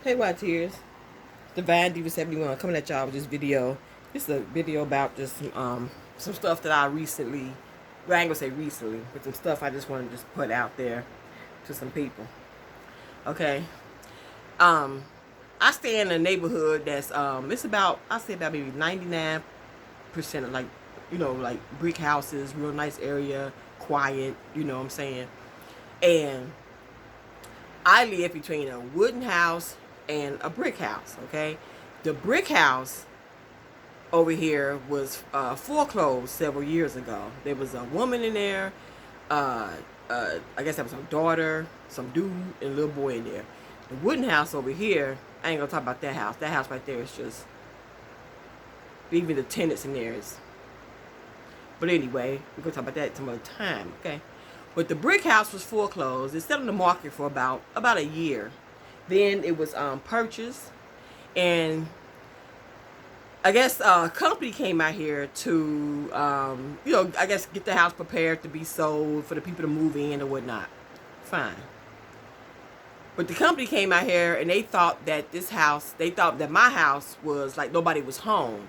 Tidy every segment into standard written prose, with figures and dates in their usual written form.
Hey, Tears. Divine Diva 71 coming at y'all with this video. This is a video about just some stuff that I recently, well, I ain't gonna say recently, but some stuff I just want to just put out there to some people. Okay. I stay in a neighborhood that's it's about, I say about maybe 99% of like brick houses, real nice area, quiet, you know what I'm saying? And I live between a wooden house and a brick house, okay? The brick house over here was foreclosed several years ago. There was a woman in there, I guess that was her daughter, some dude, and a little boy in there. The wooden house over here, I ain't gonna talk about that house. That house right there is just, even the tenants in there is. But anyway, we're gonna talk about that some other time, okay? But the brick house was foreclosed. It's still on the market for about a year. Then it was purchased, and I guess a company came out here to I guess get the house prepared to be sold for the people to move in or whatnot. Fine. But the company came out here and they thought that my house was like nobody was home.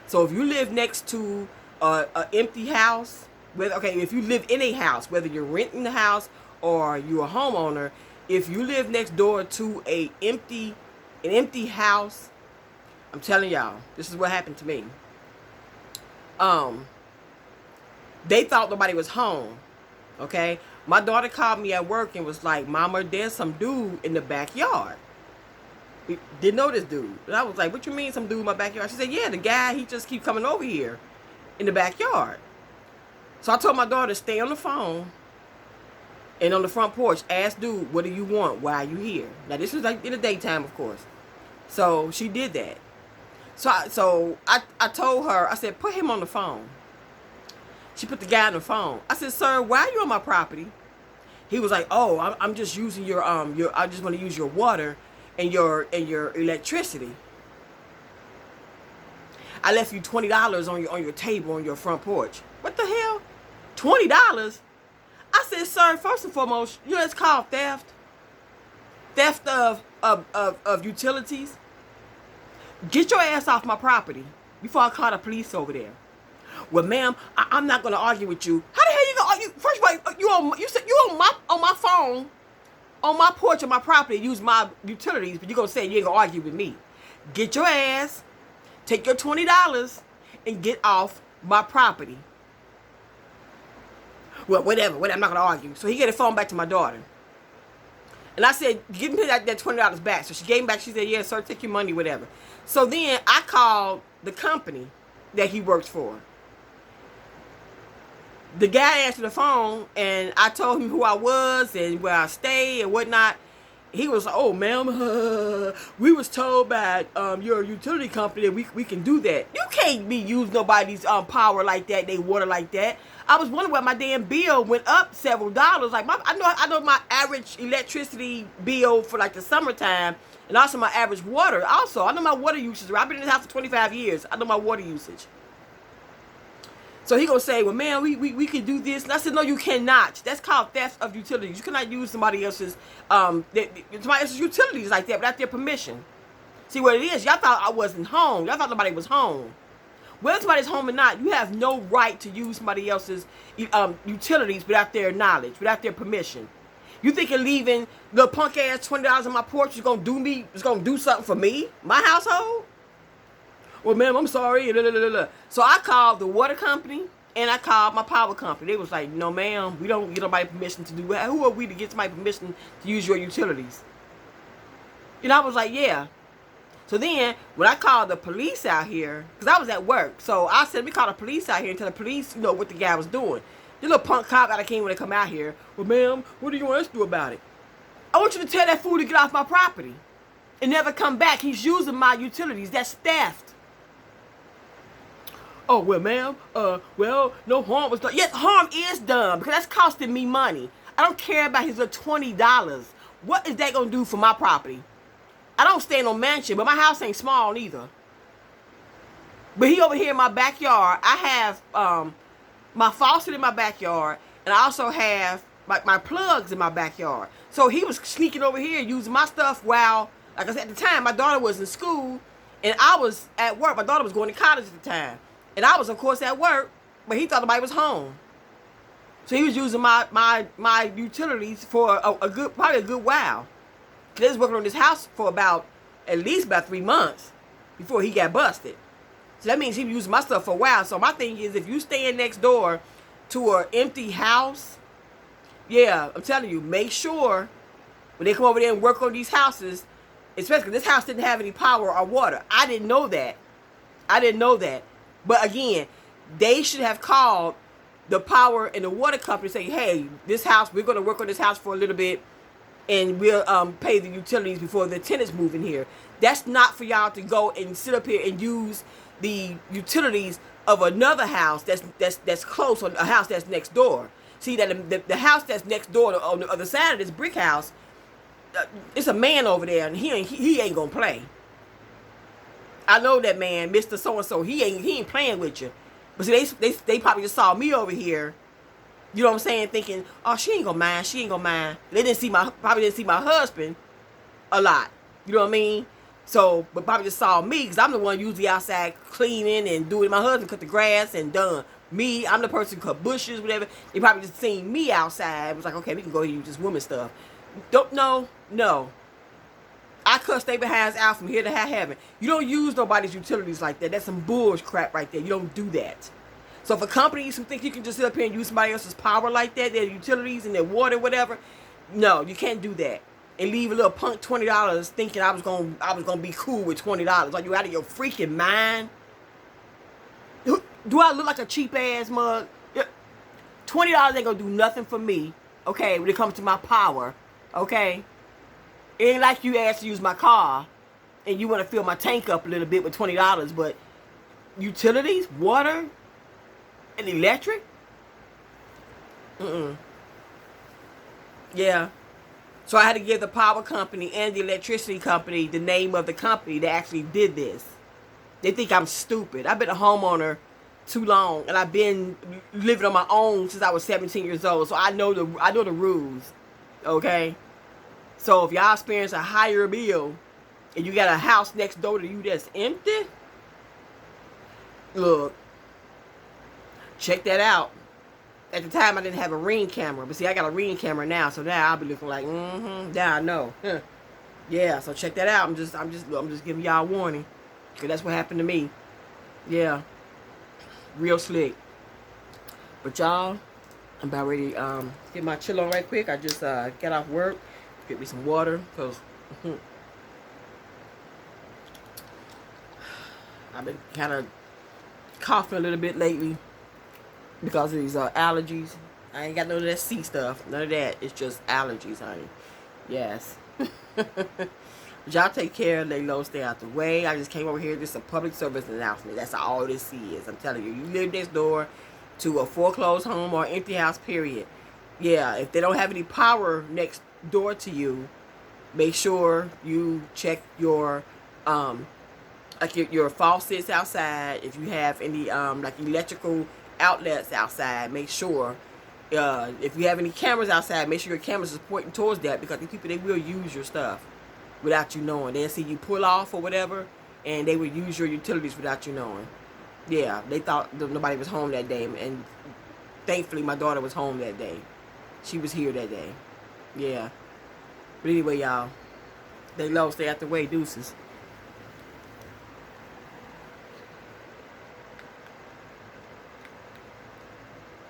So if you live next to a empty house, if you live in a house, whether you're renting the house or you're a homeowner, if you live next door to an empty house, I'm telling y'all, this is what happened to me. They thought nobody was home. Okay? My daughter called me at work and was like, "Mama, there's some dude in the backyard." We didn't know this dude. And I was like, "What you mean some dude in my backyard?" She said, "Yeah, the guy, he just keep coming over here in the backyard." So I told my daughter to stay on the phone and on the front porch, ask dude, "What do you want? Why are you here?" Now this was like in the daytime, of course. So she did that. So I told her, I said, "Put him on the phone." She put the guy on the phone. I said, "Sir, why are you on my property?" He was like, "Oh, I'm just using your I just want to use your water and your electricity. I left you $20 on your table on your front porch." What the hell? $20? I said, "Sir, first and foremost, you know it's called theft. Theft of utilities. Get your ass off my property before I call the police over there." "Well, ma'am, I'm not gonna argue with you." How the hell you gonna argue? First of all, you said you on my phone, on my porch on my property, use my utilities, but you gonna say you ain't gonna argue with me. Get your ass, take your $20, and get off my property. Well, whatever, I'm not gonna argue. So he gave the phone back to my daughter. And I said, "Give me that $20 back." So she gave him back. She said, "Yeah, sir, take your money, whatever." So then I called the company that he works for. The guy answered the phone, and I told him who I was and where I stay and whatnot. He was like, "Oh, ma'am, we was told by your utility company that we can do that." You can't be using nobody's power like that, they water like that. I was wondering why my damn bill went up several dollars. Like I know my average electricity bill for like the summertime, and also my average water. Also, I know my water usage. I've been in this house for 25 years. I know my water usage. So he gonna say, "Well, man, we can do this." And I said, "No, you cannot. That's called theft of utilities. You cannot use somebody else's utilities like that without their permission." See what it is? Y'all thought I wasn't home. Y'all thought nobody was home. Whether somebody's home or not, you have no right to use somebody else's utilities without their knowledge, without their permission. You thinking leaving the punk ass $20 on my porch is gonna do something for me, my household? "Well, ma'am, I'm sorry." So I called the water company and I called my power company. They was like, "No, ma'am, we don't get nobody permission to do that. Who are we to get somebody permission to use your utilities?" And I was like, "Yeah." So then when I called the police out here, because I was at work, so I said, "Let me call the police out here and tell the police, what the guy was doing." The little punk cop out of came when they come out here. "Well, ma'am, what do you want us to do about it?" "I want you to tell that fool to get off my property and never come back. He's using my utilities. That's theft." "Oh, well, ma'am, no harm was done." Yes, harm is done because that's costing me money. I don't care about his little $20. What is that going to do for my property? I don't stay in no mansion, but my house ain't small either. But he over here in my backyard. I have my faucet in my backyard, and I also have my plugs in my backyard. So he was sneaking over here using my stuff while Like I said, at the time, my daughter was in school, and I was at work. My daughter was going to college at the time. And I was, of course, at work, but he thought nobody was home. So he was using my utilities for probably a good while. They was working on this house for at least about 3 months before he got busted. So that means he was using my stuff for a while. So my thing is, if you staying next door to an empty house, yeah, I'm telling you, make sure when they come over there and work on these houses, especially because this house didn't have any power or water. I didn't know that. But again, they should have called the power and the water company and say, hey, this house, we're going to work on this house for a little bit, and we'll pay the utilities before the tenants move in here. That's not for y'all to go and sit up here and use the utilities of another house that's close, on a house that's next door. See, that the house that's next door on the other side of this brick house, it's a man over there, and he ain't gonna play. I know that man, Mr. So-and-so, he ain't playing with you. But see, they probably just saw me over here, you know what I'm saying, thinking, oh, she ain't gonna mind. They probably didn't see my husband a lot, you know what I mean? So, but probably just saw me, because I'm the one usually outside cleaning and doing. My husband cut the grass and done. Me, I'm the person who cut bushes, whatever. They probably just seen me outside. It was like, okay, we can go ahead and use this woman stuff. No. I cuss they behinds out from here to high heaven. You don't use nobody's utilities like that. That's some bullshit crap right there. You don't do that. So for companies who think you can just sit up here and use somebody else's power like that, their utilities and their water, whatever, no, you can't do that. And leave a little punk $20 thinking I was gonna be cool with $20. Are you out of your freaking mind? Do I look like a cheap ass mug? $20 ain't gonna do nothing for me, okay, when it comes to my power, okay? It ain't like you asked to use my car and you want to fill my tank up a little bit with $20, but utilities, water, and electric? Yeah. So I had to give the power company and the electricity company the name of the company that actually did this. They think I'm stupid. I've been a homeowner too long, and I've been living on my own since I was 17 years old. So I know the rules. Okay? So if y'all experience a higher bill and you got a house next door to you that's empty, look, check that out. At the time, I didn't have a Ring camera, but see, I got a Ring camera now, so now I'll be looking like, now I know. Yeah, so check that out. I'm just giving y'all a warning, because that's what happened to me. Yeah, real slick. But y'all, I'm about ready to get my chill on right quick. I just got off work, get me some water, because I've been kind of coughing a little bit lately because of these allergies. I ain't got none of that C stuff, none of that. It's just allergies, honey. Yes. But y'all take care, lay low, stay out the way. I just came over here. This is a public service announcement. That's all this is. I'm telling you. You live next door to a foreclosed home or empty house, period. Yeah, if they don't have any power next door to you, make sure you check your like your faucets outside. If you have any like electrical outlets outside, make sure if you have any cameras outside, make sure your cameras is pointing towards that, because these people, they will use your stuff without you knowing. They'll see you pull off or whatever, and they will use your utilities without you knowing. Yeah, they thought nobody was home that day, and thankfully my daughter was home that day. She was here that day. Yeah. But anyway, y'all, they low, stay out the way. Deuces.